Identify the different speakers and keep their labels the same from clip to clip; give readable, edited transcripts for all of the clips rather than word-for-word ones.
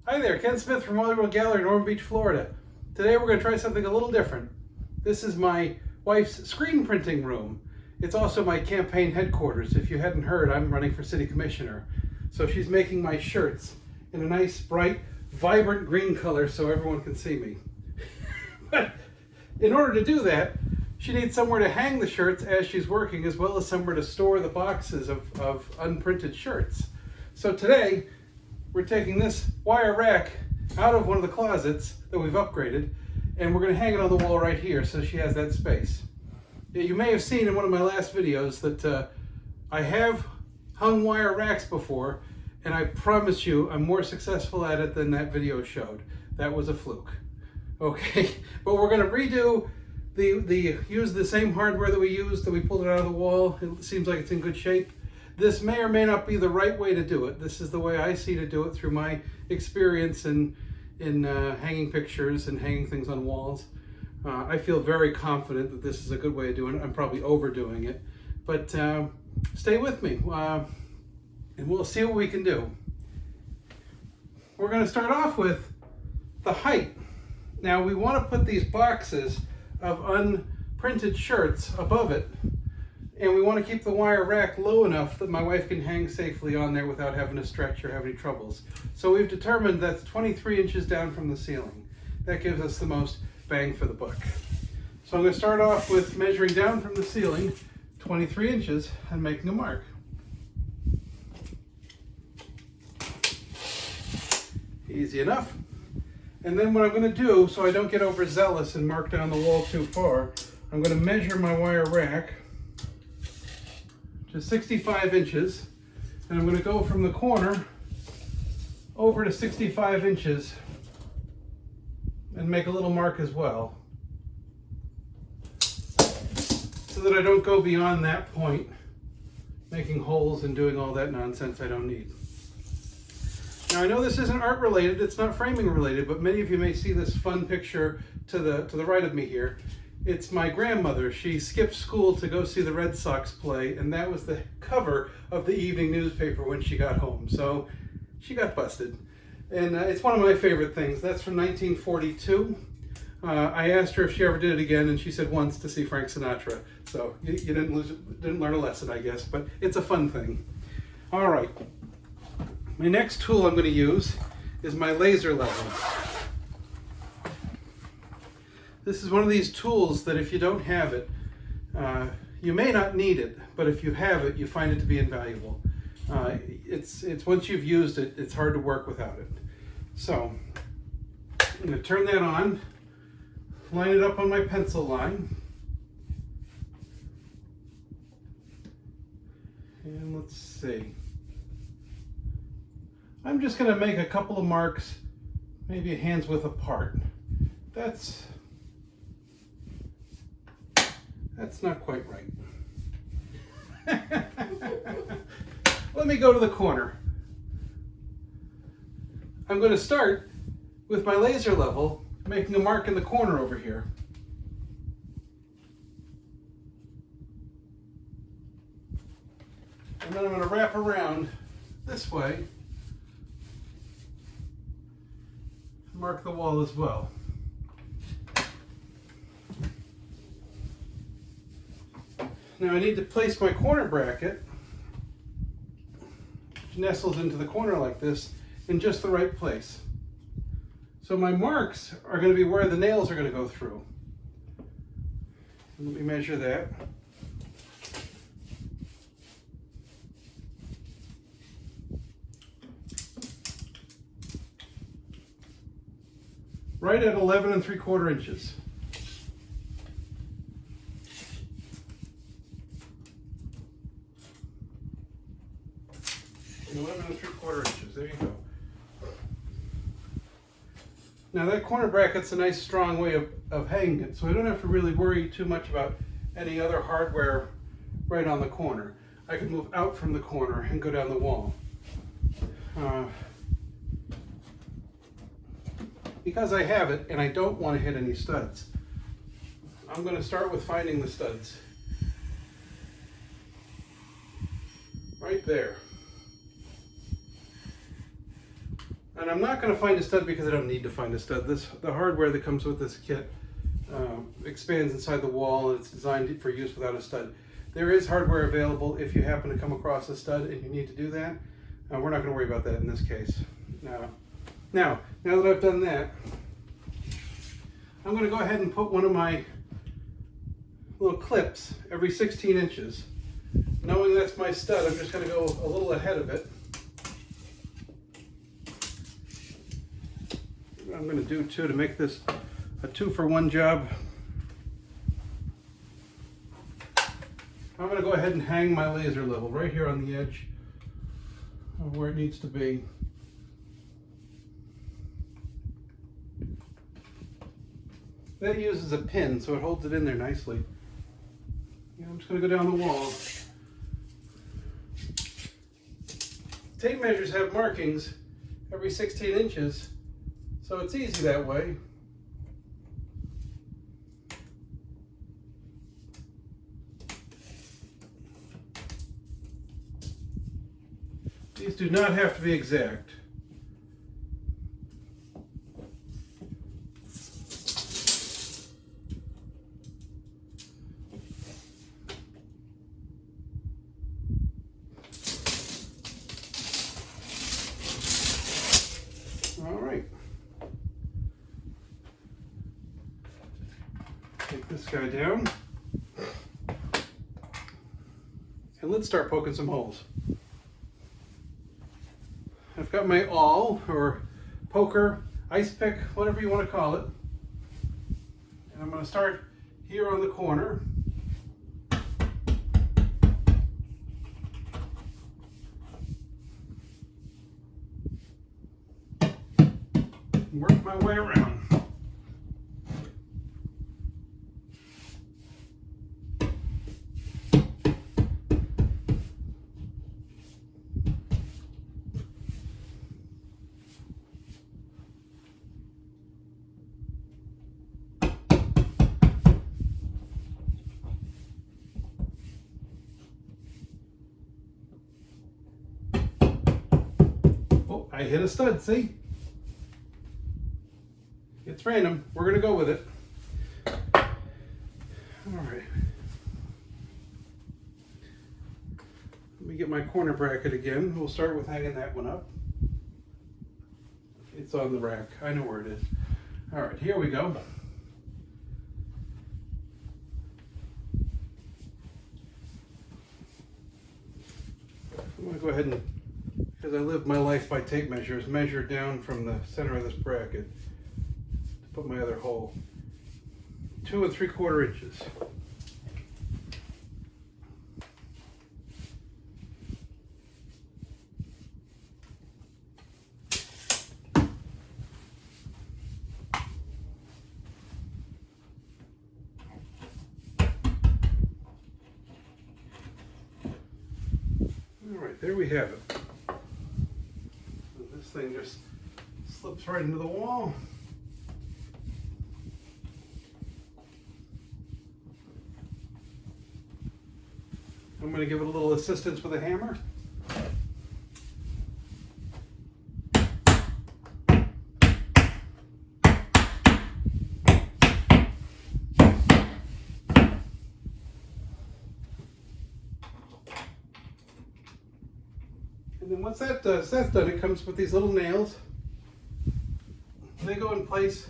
Speaker 1: Hi there, Ken Smith from Hollywood Gallery in Ormond Beach, Florida. Today we're going to try something a little different. This is my wife's screen printing room. It's also my campaign headquarters. If you hadn't heard, I'm running for city commissioner. So she's making my shirts in a nice, bright, vibrant green color so everyone can see me. But in order to do that, she needs somewhere to hang the shirts as she's working, as well as somewhere to store the boxes of unprinted shirts. So today, we're taking this wire rack out of one of the closets that we've upgraded, and we're going to hang it on the wall right here so she has that space. You may have seen in one of my last videos that I have hung wire racks before, and I promise you I'm more successful at it than that video showed. That was a fluke. Okay, but we're going to redo use the same hardware that we used, that we pulled it out of the wall. It seems like it's in good shape. This may or may not be the right way to do it. This is the way I see to do it through my experience in hanging pictures and hanging things on walls. I feel very confident that this is a good way of doing it. I'm probably overdoing it, but stay with me and we'll see what we can do. We're going to start off with the height. Now we want to put these boxes of unprinted shirts above it. And we want to keep the wire rack low enough that my wife can hang safely on there without having to stretch or have any troubles. So we've determined that's 23 inches down from the ceiling. That gives us the most bang for the buck. So I'm going to start off with measuring down from the ceiling 23 inches and making a mark. Easy enough. And then what I'm going to do, so I don't get overzealous and mark down the wall too far, I'm going to measure my wire rack to 65 inches, and I'm going to go from the corner over to 65 inches and make a little mark as well, so that I don't go beyond that point, making holes and doing all that nonsense I don't need. Now I know this isn't art related, it's not framing related, but many of you may see this fun picture to the right of me here. It's my grandmother. She skipped school to go see the Red Sox play, and that was the cover of the evening newspaper when she got home. So she got busted. And it's one of my favorite things. That's from 1942. I asked her if she ever did it again, and she said once to see Frank Sinatra. So you didn't learn a lesson, I guess, but it's a fun thing. All right. My next tool I'm going to use is my laser level. This is one of these tools that if you don't have it, you may not need it, but if you have it, you find it to be invaluable. It's once you've used it, it's hard to work without it. So I'm going to turn that on, line it up on my pencil line, and let's see. I'm just going to make a couple of marks, maybe a hand's width apart. That's not quite right. Let me go to the corner. I'm going to start with my laser level, making a mark in the corner over here. And then I'm going to wrap around this way, mark the wall as well. Now I need to place my corner bracket, which nestles into the corner like this, in just the right place. So my marks are going to be where the nails are going to go through. Let me measure that. Right at 11 3/4 inches. 11 3/4 inches, there you go. Now that corner bracket's a nice strong way of hanging it, so I don't have to really worry too much about any other hardware right on the corner. I can move out from the corner and go down the wall. Because I have it and I don't want to hit any studs, I'm going to start with finding the studs. Right there. And I'm not going to find a stud because I don't need to find a stud. The hardware that comes with this kit expands inside the wall, and it's designed for use without a stud. There is hardware available if you happen to come across a stud and you need to do that. We're not going to worry about that in this case. Now that I've done that, I'm going to go ahead and put one of my little clips every 16 inches. Knowing that's my stud, I'm just going to go a little ahead of it. What I'm going to do too to make this a 2-for-1 job, I'm going to go ahead and hang my laser level right here on the edge of where it needs to be. That uses a pin, so it holds it in there nicely. I'm just going to go down the wall. Tape measures have markings every 16 inches, so it's easy that way. These do not have to be exact. All right. Take this guy down. And let's start poking some holes. I've got my awl, or poker, ice pick, whatever you want to call it. And I'm going to start here on the corner. Work my way around. Oh, I hit a stud, see? It's random. We're going to go with it. All right. Let me get my corner bracket again. We'll start with hanging that one up. It's on the rack. I know where it is. All right, here we go. I'm going to go ahead and, because I live my life by tape measures, measure down from the center of this bracket. Put my other hole, 2 3/4 inches. All right, there we have it. This thing just slips right into the wall. I'm going to give it a little assistance with a hammer. And then once that's done, it comes with these little nails. They go in place.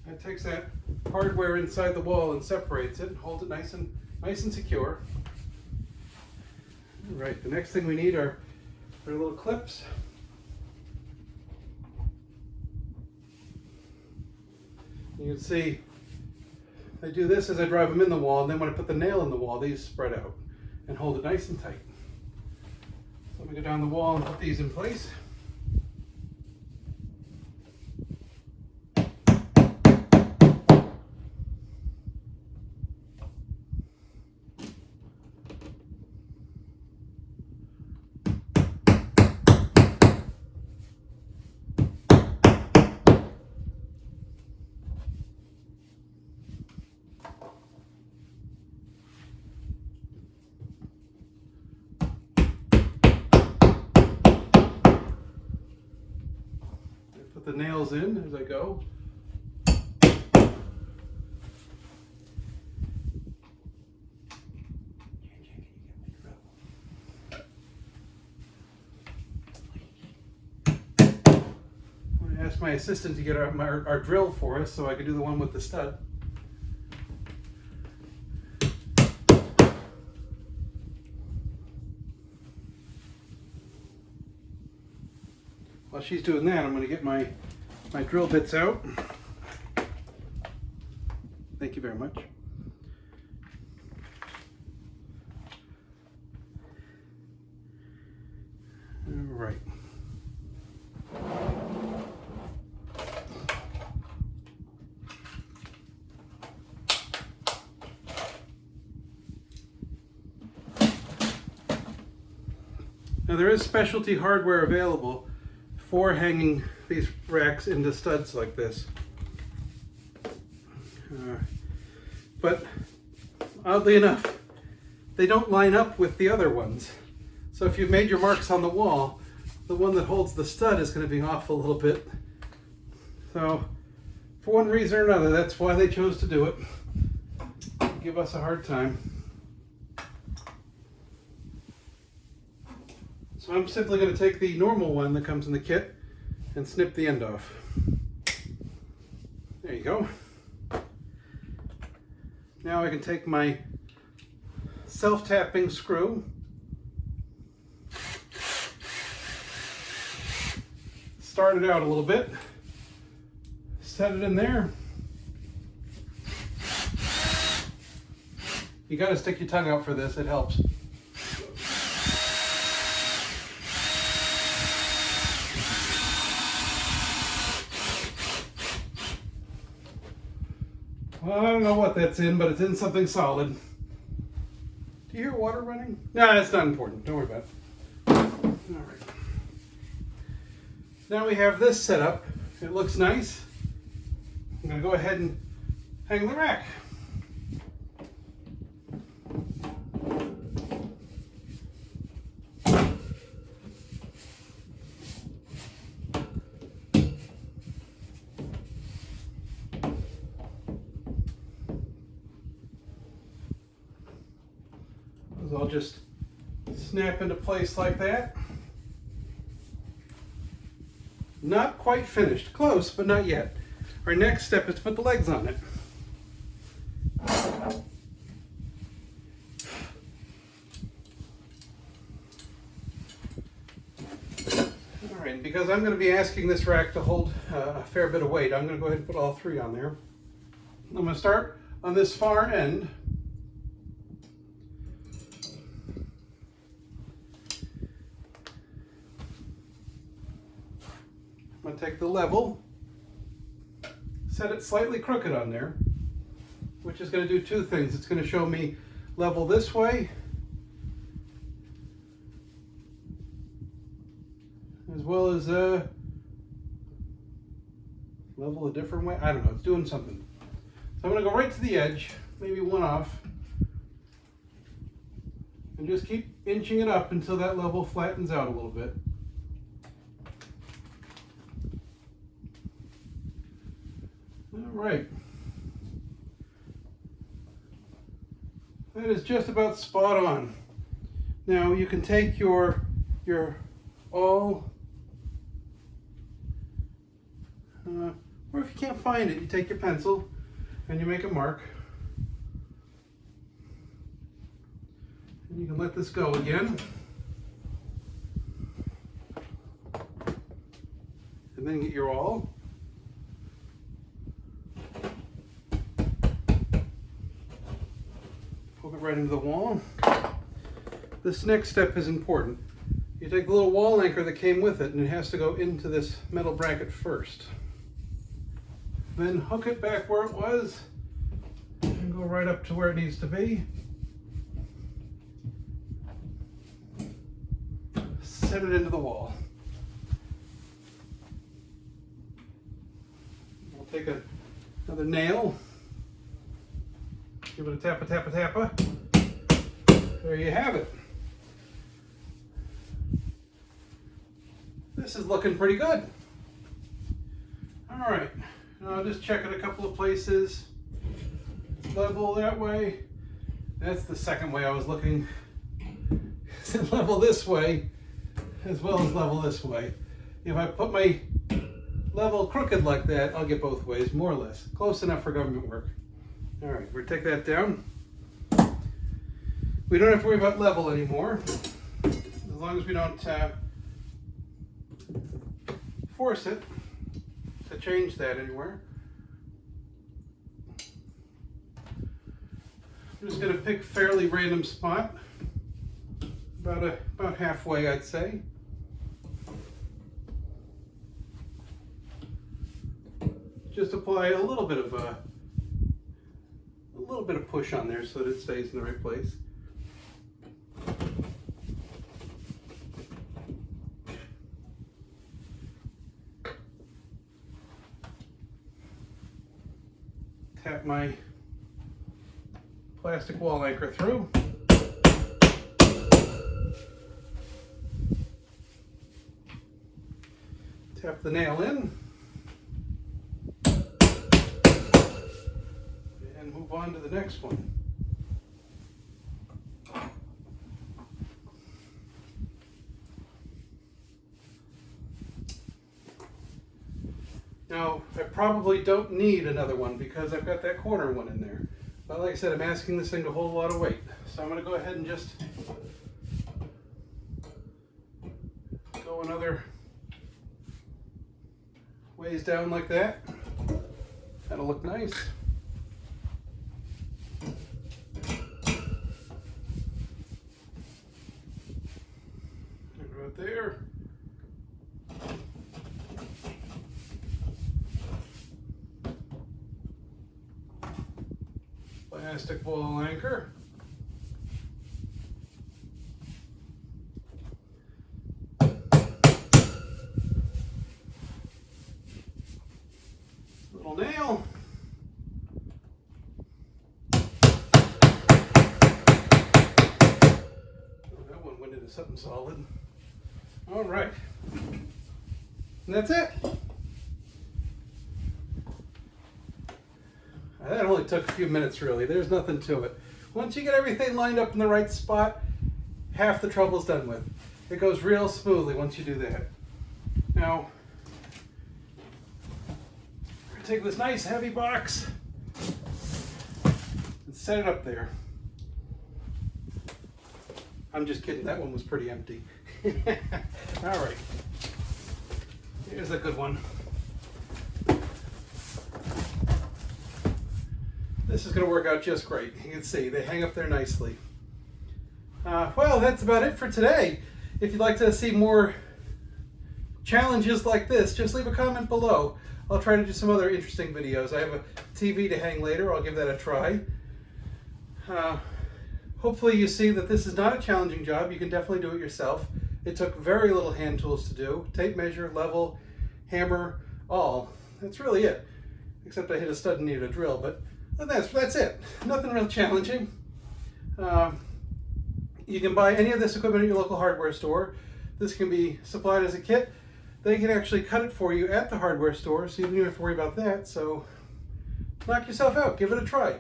Speaker 1: It takes that hardware inside the wall and separates it and holds it nice and secure. All right, the next thing we need are our little clips. You can see I do this as I drive them in the wall, and then when I put the nail in the wall, these spread out and hold it nice and tight. So let me go down the wall and put these in place. nails in as I go. I'm going to ask my assistant to get our drill for us so I can do the one with the stud. While she's doing that, I'm going to get my drill bits out. Thank you very much. All right. Now there is specialty hardware available for hanging these racks into studs like this. But oddly enough, they don't line up with the other ones. So if you've made your marks on the wall, the one that holds the stud is going to be off a little bit. So for one reason or another, that's why they chose to do it. Give us a hard time. So I'm simply going to take the normal one that comes in the kit and snip the end off. There you go. Now I can take my self-tapping screw, start it out a little bit, set it in there. You got to stick your tongue out for this, it helps. Well, I don't know what that's in, but it's in something solid. Do you hear water running? No, it's not important. Don't worry about it. All right. Now we have this set up. It looks nice. I'm going to go ahead and hang the rack. I'll just snap into place like that. Not quite finished. Close, but not yet. Our next step is to put the legs on it. All right, because I'm going to be asking this rack to hold a fair bit of weight, I'm going to go ahead and put all three on there. I'm going to start on this far end. I'm going to take the level, set it slightly crooked on there, which is going to do two things. It's going to show me level this way, as well as level a different way. I don't know, it's doing something. So I'm going to go right to the edge, maybe one off, and just keep inching it up until that level flattens out a little bit. All right. That is just about spot on. Now you can take your awl, or if you can't find it, you take your pencil and you make a mark. And you can let this go again. And then get your awl. Poke it right into the wall. This next step is important. You take the little wall anchor that came with it and it has to go into this metal bracket first. Then hook it back where it was and go right up to where it needs to be. Set it into the wall. I'll take another nail. Give it a tappa, tappa, tappa. There you have it. This is looking pretty good. All right, now I'll just check it a couple of places. Level that way. That's the second way I was looking. Level this way as well as level this way. If I put my level crooked like that, I'll get both ways, more or less. Close enough for government work. All right, we're gonna take that down. We don't have to worry about level anymore, as long as we don't force it to change that anywhere. I'm just going to pick a fairly random spot, about halfway, I'd say. Just apply a little bit of push on there so that it stays in the right place. Tap my plastic wall anchor through. Tap the nail in. And move on to the next one. Now, I probably don't need another one because I've got that corner one in there. But like I said, I'm asking this thing to hold a lot of weight. So I'm going to go ahead and just go another ways down like that. That'll look nice. Right there. Plastic wall anchor. Little nail. Oh, that one went into something solid. All right. And that's it. That only took a few minutes, really. There's nothing to it. Once you get everything lined up in the right spot, half the trouble's done with. It goes real smoothly once you do that. Now, we're going to take this nice heavy box and set it up there. I'm just kidding, that one was pretty empty. All right, here's a good one. This is going to work out just great. You can see they hang up there nicely. Well, that's about it for today. If you'd like to see more challenges like this, just leave a comment below. I'll try to do some other interesting videos. I have a TV to hang later. I'll give that a try. Hopefully you see that this is not a challenging job. You can definitely do it yourself. It took very little hand tools to do. Tape measure, level, hammer, all. That's really it. Except I hit a stud and needed a drill, but that's it. Nothing real challenging. You can buy any of this equipment at your local hardware store. This can be supplied as a kit. They can actually cut it for you at the hardware store, so you don't even have to worry about that. So knock yourself out. Give it a try.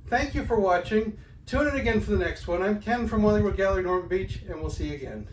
Speaker 1: Thank you for watching. Tune in again for the next one. I'm Ken from Wallingwood Gallery, Norman Beach, and we'll see you again.